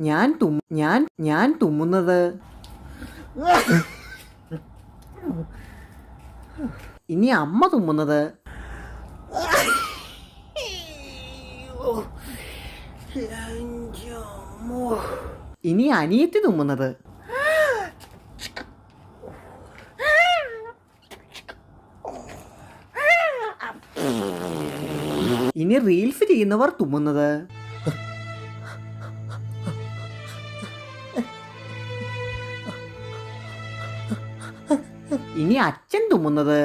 ഞാൻ തുമ്മുന്നത്. ഇനി അമ്മ തുമ്മുന്നത്. ഇനി അനിയത്തി തുമ്മുന്നത്. ഇനി റീൽസ് ചെയ്യുന്നവർ തുമ്മുന്നത്. ഇനി അച്ഛൻ തുമ്മുന്നത്.